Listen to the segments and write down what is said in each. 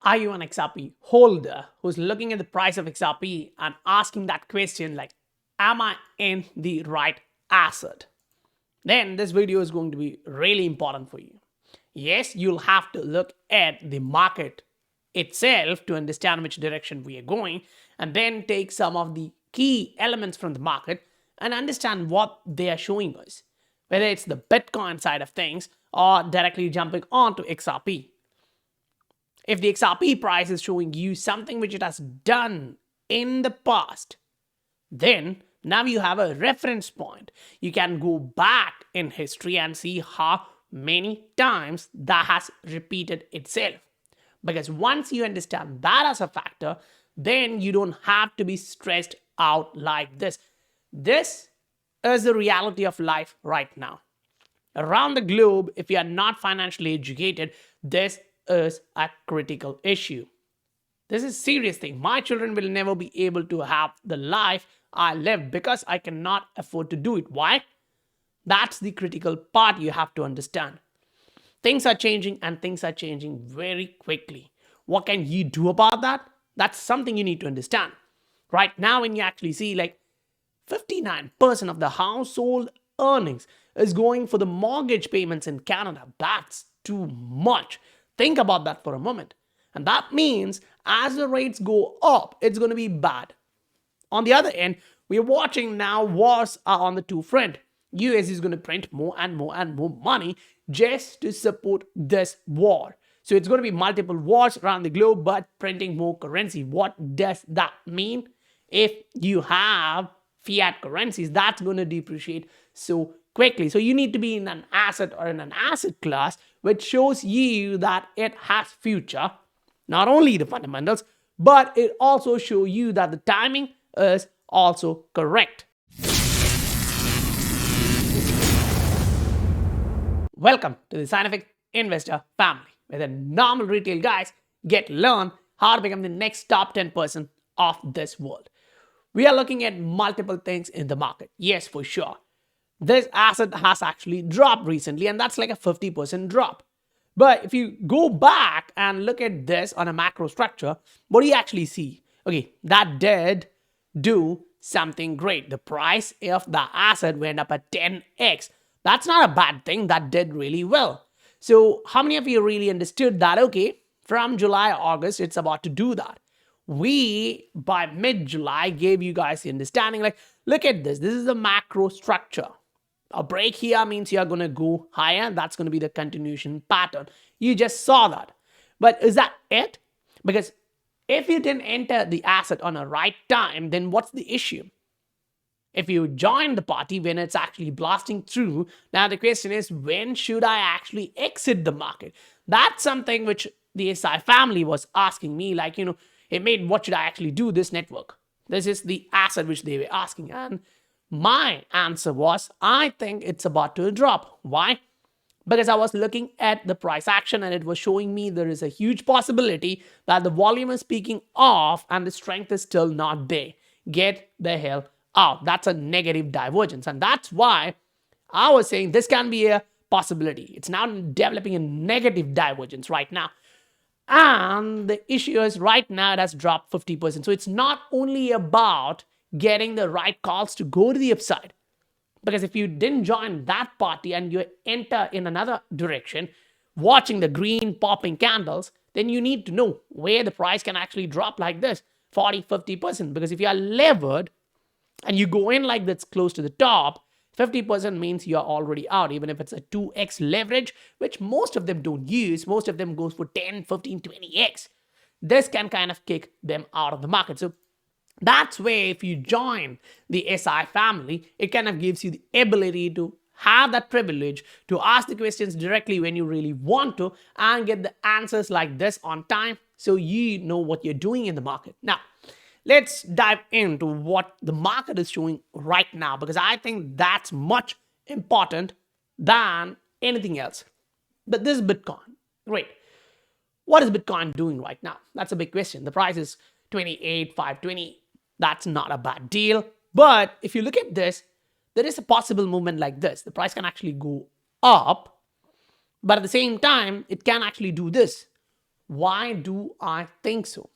Are you an XRP holder who's looking at the price of XRP and asking that question like, am I in the right asset? Then this video is going to be really important for you. Yes, you'll have to look at the market itself to understand which direction we are going, and then take some of the key elements from the market and understand what they are showing us, whether it's the Bitcoin side of things or directly jumping onto XRP. If the XRP price is showing you something which it has done in the past, then now you have a reference point. You can go back in history and see how many times that has repeated itself. Because once you understand that as a factor, then you don't have to be stressed out like this. This is the reality of life right now. Around the globe, if you are not financially educated, this is a critical issue. This is a serious thing. My children will never be able to have the life I live because I cannot afford to do it. Why? That's the critical part you have to understand. Things are changing and things are changing very quickly. What can you do about that? That's something you need to understand. Right now, when you actually see like 59% of the household earnings is going for the mortgage payments in Canada, that's too much. Think about that for a moment. And that means as the rates go up, it's going to be bad. On the other end, we are watching now wars are on the two front. US is going to print more and more and more money just to support this war. So it's going to be multiple wars around the globe, but printing more currency. What does that mean? If you have fiat currencies, that's going to depreciate so quickly. So you need to be in an asset or in an asset class which shows you that it has future, not only the fundamentals, but it also shows you that the timing is also correct. Welcome to the Scientific Investor family, where the normal retail guys get to learn how to become the next top 10% of this world. We are looking at multiple things in the market. Yes, for sure. This asset has actually dropped recently, and that's like a 50% drop. But if you go back and look at this on a macro structure, what do you actually see? Okay, that did do something great. The price of the asset went up at 10x. That's not a bad thing. That did really well. So how many of you really understood that, okay, from July, August, it's about to do that? We, by mid-July, gave you guys the understanding, like, look at this. This is the macro structure. A break here means you're going to go higher. That's going to be the continuation pattern. You just saw that. But is that it? Because if you didn't enter the asset on a right time, then what's the issue? If you join the party when it's actually blasting through, now the question is, when should I actually exit the market? That's something which the SI family was asking me, like, hey mate, what should I actually do this network? This is the asset which they were asking. And my answer was, I think it's about to drop. Why? Because I was looking at the price action and it was showing me there is a huge possibility that the volume is peaking off and the strength is still not there. Get the hell out. That's a negative divergence. And that's why I was saying this can be a possibility. It's now developing a negative divergence right now. And the issue is right now it has dropped 50%. So it's not only about getting the right calls to go to the upside. Because if you didn't join that party and you enter in another direction, watching the green popping candles, then you need to know where the price can actually drop like this, 40, 50%. Because if you are levered and you go in like that's close to the top, 50% means you're already out, even if it's a 2x leverage, which most of them don't use. Most of them goes for 10, 15, 20x. This can kind of kick them out of the market. So that's where if you join the SI family, it kind of gives you the ability to have that privilege to ask the questions directly when you really want to and get the answers like this on time so you know what you're doing in the market. Now, let's dive into what the market is showing right now, because I think that's much important than anything else. But this is Bitcoin. Great. What is Bitcoin doing right now? That's a big question. The price is 28,520. That's not a bad deal. But if you look at this, there is a possible movement like this. The price can actually go up, but at the same time, it can actually do this. Why do I think so?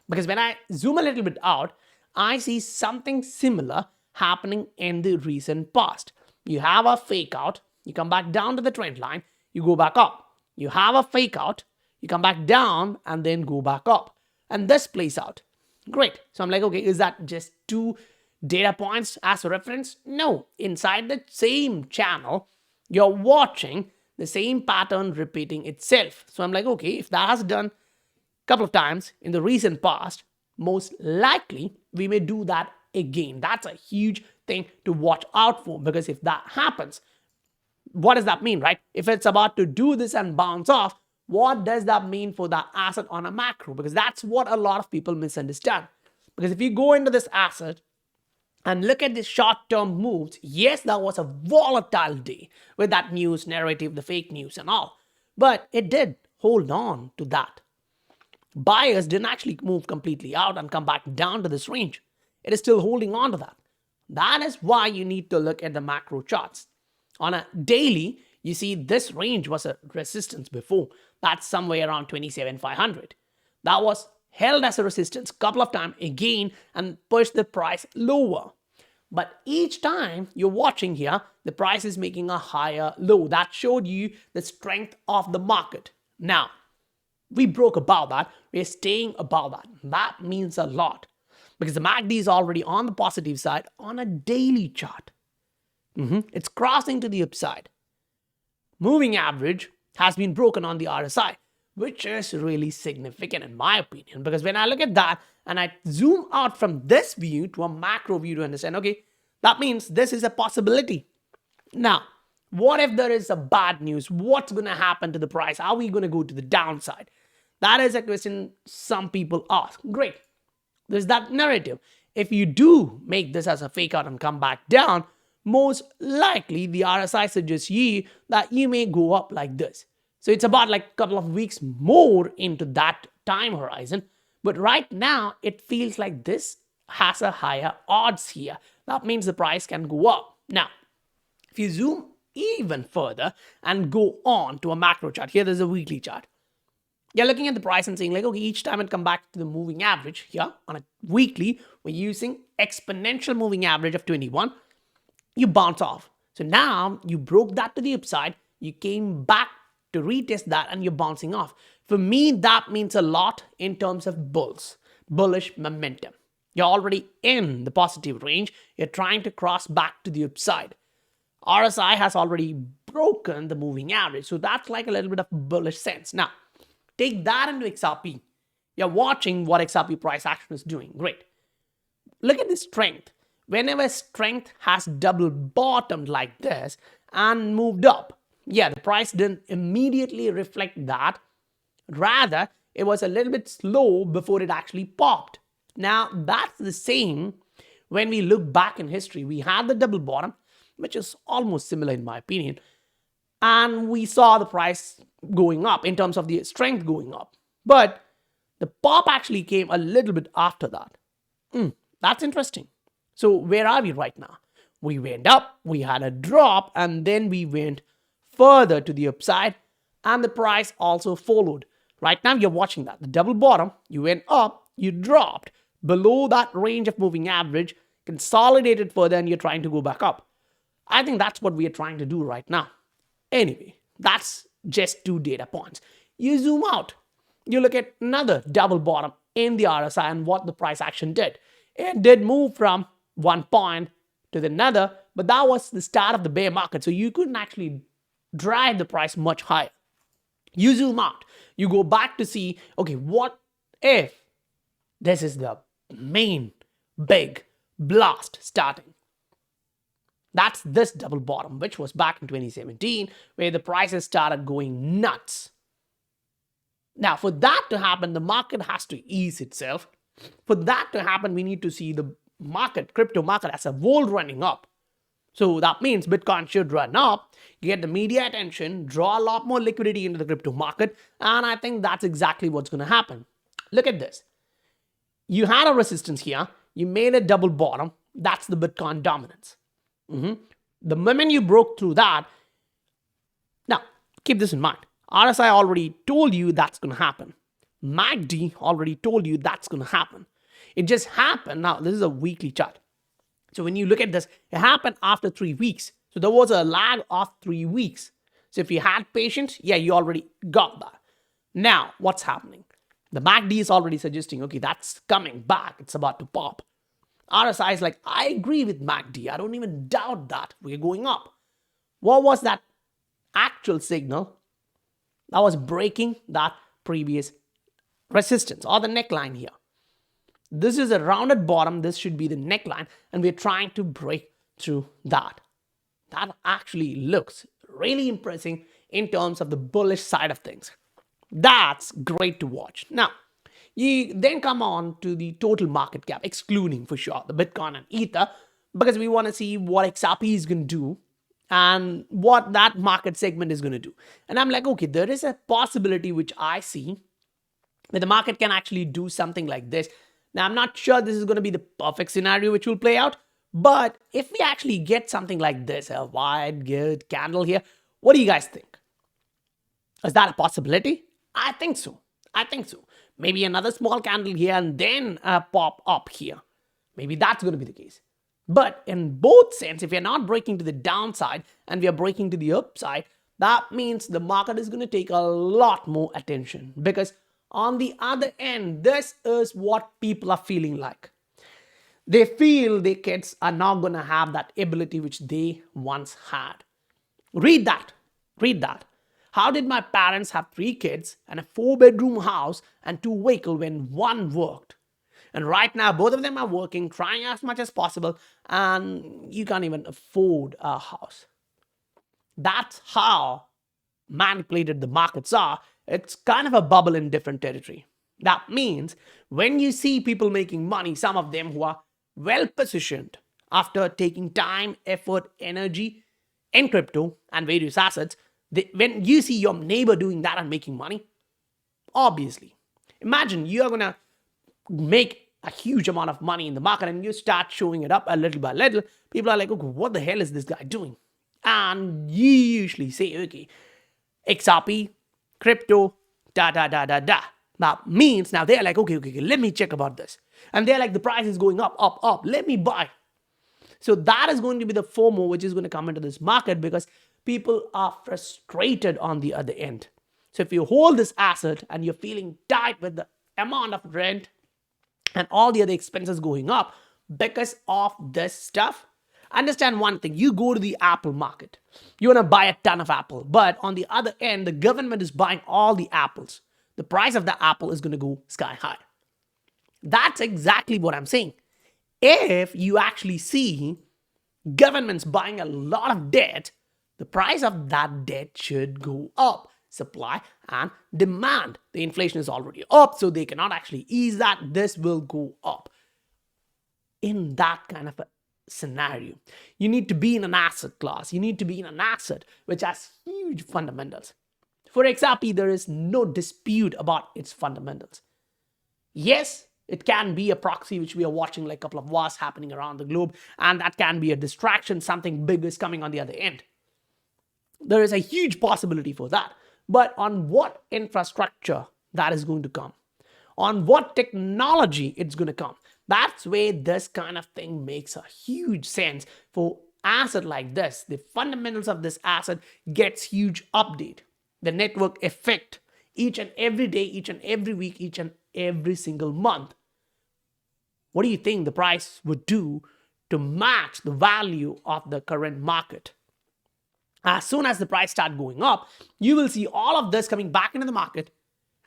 Because when I zoom a little bit out, I see something similar happening in the recent past. You have a fake out, you come back down to the trend line, you go back up. You have a fake out, you come back down and then go back up. And this plays out. Great. So I'm like, okay, is that just two data points as a reference? No. Inside the same channel, you're watching the same pattern repeating itself. So I'm like, okay, if that has done a couple of times in the recent past, most likely we may do that again. That's a huge thing to watch out for, because if that happens, what does that mean, right? If it's about to do this and bounce off, what does that mean for that asset on a macro? Because that's what a lot of people misunderstand. Because if you go into this asset and look at the short-term moves, yes, that was a volatile day with that news narrative, the fake news and all. But it did hold on to that. Buyers didn't actually move completely out and come back down to this range. It is still holding on to that. That is why you need to look at the macro charts. On a daily, you see this range was a resistance before. That's somewhere around 27,500. That was held as a resistance a couple of times again and pushed the price lower. But each time you're watching here, the price is making a higher low. That showed you the strength of the market. Now, we broke above that. We're staying above that. That means a lot, because the MACD is already on the positive side on a daily chart. It's crossing to the upside. Moving average has been broken on the RSI, which is really significant in my opinion, because when I look at that and I zoom out from this view to a macro view to understand, okay, that means this is a possibility. Now, what if there is a bad news? What's going to happen to the price? Are we going to go to the downside? That is a question some people ask. Great. There's that narrative. If you do make this as a fake out and come back down, most likely the RSI suggests you that you may go up like this. So it's about like a couple of weeks more into that time horizon. But right now, it feels like this has a higher odds here. That means the price can go up. Now, if you zoom even further and go on to a macro chart, here there's a weekly chart. You're looking at the price and saying like, okay, each time it come back to the moving average here on a weekly, we're using exponential moving average of 21. You bounce off. So now you broke that to the upside. You came back to retest that and you're bouncing off. For me, that means a lot in terms of bullish momentum. You're already in the positive range. You're trying to cross back to the upside. RSI has already broken the moving average. So that's like a little bit of bullish sense. Now, take that into XRP. You're watching what XRP price action is doing. Great. Look at the strength. Whenever strength has double bottomed like this and moved up, yeah, the price didn't immediately reflect that. Rather, it was a little bit slow before it actually popped. Now, that's the same when we look back in history. We had the double bottom, which is almost similar in my opinion. And we saw the price going up in terms of the strength going up. But the pop actually came a little bit after that. That's interesting. So where are we right now? We went up, we had a drop, and then we went further to the upside, and the price also followed. Right now, you're watching that. The double bottom, you went up, you dropped below that range of moving average, consolidated further, and you're trying to go back up. I think that's what we are trying to do right now. Anyway, that's just two data points. You zoom out, you look at another double bottom in the RSI and what the price action did. It did move from one point to another, but that was the start of the bear market. So you couldn't actually drive the price much higher. You zoom out, you go back to see, okay, what if this is the main big blast starting? That's this double bottom, which was back in 2017, where the prices started going nuts. Now, for that to happen, the market has to ease itself. For that to happen, we need to see the market, crypto market, as a whole running up. So that means Bitcoin should run up, get the media attention, draw a lot more liquidity into the crypto market, and I think that's exactly what's going to happen. Look at this. You had a resistance here, you made a double bottom, that's the Bitcoin dominance. The moment you broke through that, now keep this in mind, RSI already told you that's going to happen. MACD already told you that's going to happen. It just happened. Now, this is a weekly chart. So when you look at this, it happened after 3 weeks. So there was a lag of 3 weeks. So if you had patience, yeah, you already got that. Now, what's happening? The MACD is already suggesting, okay, that's coming back. It's about to pop. RSI is like, I agree with MACD. I don't even doubt that. We're going up. What was that actual signal? That was breaking that previous resistance or the neckline here. This is a rounded bottom. This should be the neckline. And we're trying to break through that. That actually looks really impressive in terms of the bullish side of things. That's great to watch. Now, you then come on to the total market cap, excluding for sure the Bitcoin and Ether, because we want to see what XRP is going to do and what that market segment is going to do. And I'm like, okay, there is a possibility which I see that the market can actually do something like this. Now, I'm not sure this is going to be the perfect scenario which will play out, but if we actually get something like this, a wide, good candle here, what do you guys think? Is that a possibility? I think so. I think so. Maybe another small candle here and then a pop up here. Maybe that's going to be the case. But in both sense, if you're not breaking to the downside and we are breaking to the upside, that means the market is going to take a lot more attention, because on the other end, this is what people are feeling like. They feel their kids are not going to have that ability which they once had. Read that. Read that. How did my parents have 3 kids and a 4-bedroom house and 2 vehicles when one worked? And right now, both of them are working, trying as much as possible, and you can't even afford a house. That's how manipulated the markets are. It's kind of a bubble in different territory. That means when you see people making money, some of them who are well positioned after taking time, effort, energy in crypto and various assets, when you see your neighbor doing that and making money, obviously, imagine you are going to make a huge amount of money in the market and you start showing it up a little by little. People are like, okay, what the hell is this guy doing? And you usually say, okay, XRP, crypto, da. That means now they're like, okay, let me check about this. And they're like, the price is going up, let me buy. So that is going to be the FOMO which is going to come into this market, because people are frustrated on the other end. So if you hold this asset and you're feeling tight with the amount of rent and all the other expenses going up because of this stuff, understand one thing. You go to the Apple market. You want to buy a ton of Apple. But on the other end, the government is buying all the apples. The price of the apple is going to go sky high. That's exactly what I'm saying. If you actually see governments buying a lot of debt, the price of that debt should go up. Supply and demand. The inflation is already up, so they cannot actually ease that. This will go up. In that kind of a scenario, you need to be in an asset class. You need to be in an asset which has huge fundamentals. For XRP, there is no dispute about its fundamentals. Yes, it can be a proxy which we are watching, like a couple of wars happening around the globe, and that can be a distraction. Something big is coming on the other end. There is a huge possibility for that. But on what infrastructure that is going to come, on what technology it's going to come, that's where this kind of thing makes a huge sense. For asset like this, the fundamentals of this asset gets huge update. The network effect each and every day, each and every week, each and every single month. What do you think the price would do to match the value of the current market? As soon as the price starts going up, you will see all of this coming back into the market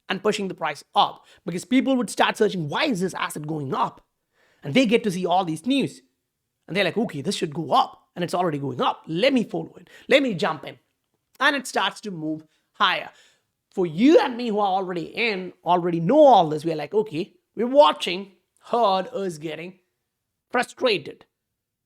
and pushing the price up, because people would start searching, why is this asset going up? And they get to see all these news. And they're like, okay, this should go up. And it's already going up. Let me follow it. Let me jump in. And it starts to move higher. For you and me who are already in, already know all this, we're like, okay, we're watching, herd is getting frustrated.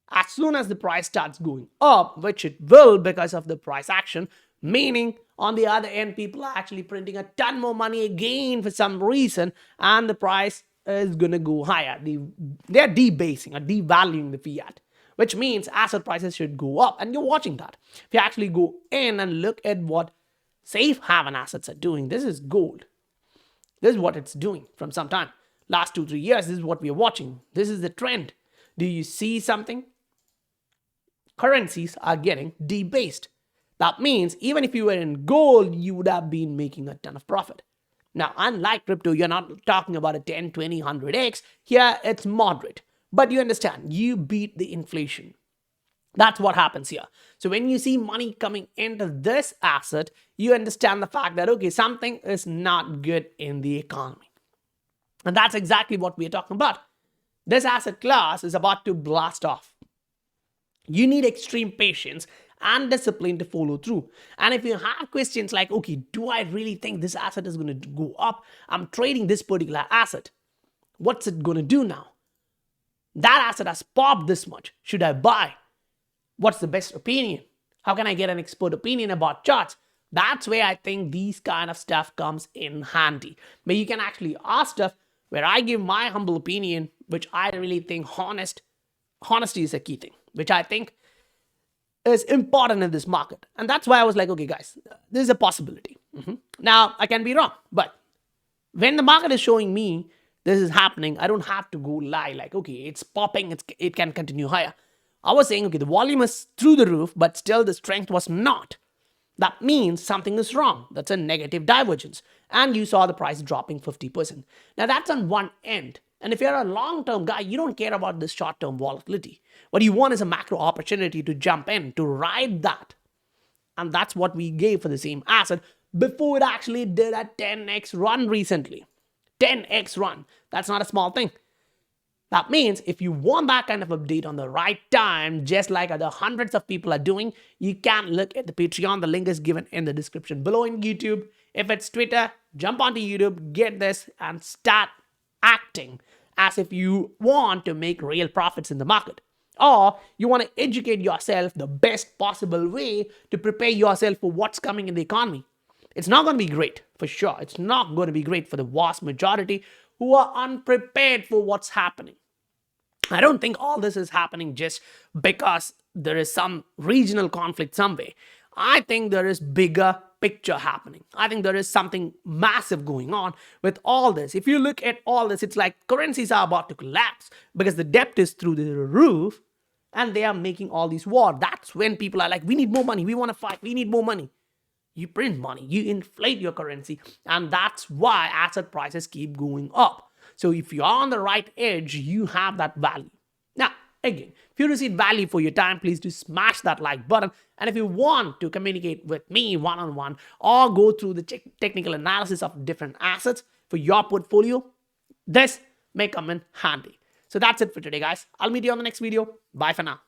As soon as the price starts going up, which it will because of the price action, meaning on the other end, people are actually printing a ton more money again for some reason, and the price is going to go higher. They're debasing or devaluing the fiat, which means asset prices should go up, and you're watching that. If you actually go in and look at what safe haven assets are doing, this is gold. This is what it's doing from some time. Last 2-3 years, this is what we are watching. This is the trend. Do you see something? Currencies are getting debased. That means even if you were in gold, you would have been making a ton of profit. Now, unlike crypto, you're not talking about a 10, 20, 100x. Here, it's moderate. But you understand, you beat the inflation. That's what happens here. So when you see money coming into this asset, you understand the fact that, okay, something is not good in the economy. And that's exactly what we're talking about. This asset class is about to blast off. You need extreme patience and discipline to follow through. And if you have questions like, okay, do I really think this asset is going to go up? I'm trading this particular asset. What's it going to do now? That asset has popped this much. Should I buy? What's the best opinion? How can I get an expert opinion about charts? That's where I think these kind of stuff comes in handy. Where you can actually ask stuff where I give my humble opinion, which I really think honesty is a key thing, which I think is important in this market. And that's why I was like, okay, guys, this is a possibility. Now, I can be wrong, but when the market is showing me this is happening, I don't have to go lie like, okay, it's popping, it can continue higher. I was saying, okay, the volume is through the roof, but still the strength was not. That means something is wrong. That's a negative divergence. And you saw the price dropping 50%. Now, that's on one end. And if you're a long-term guy, you don't care about this short-term volatility. What you want is a macro opportunity to jump in, to ride that. And that's what we gave for the same asset before it actually did a 10x run recently. 10x run. That's not a small thing. That means if you want that kind of update on the right time, just like other hundreds of people are doing, you can look at the Patreon. The link is given in the description below in YouTube. If it's Twitter, jump onto YouTube, get this, and start acting as if you want to make real profits in the market. Or you want to educate yourself the best possible way to prepare yourself for what's coming in the economy. It's not going to be great, for sure. It's not going to be great for the vast majority who are unprepared for what's happening. I don't think all this is happening just because there is some regional conflict somewhere. I think there is bigger picture happening. I think there is something massive going on with all this. If you look at all this, it's like currencies are about to collapse because the debt is through the roof and they are making all these wars. That's when people are like, we need more money. We want to fight. We need more money. You print money, you inflate your currency, and that's why asset prices keep going up. So if you're on the right edge, you have that value. Now, again, if you receive value for your time, please do smash that like button. And if you want to communicate with me one-on-one or go through the technical analysis of different assets for your portfolio, this may come in handy. So that's it for today, guys. I'll meet you on the next video. Bye for now.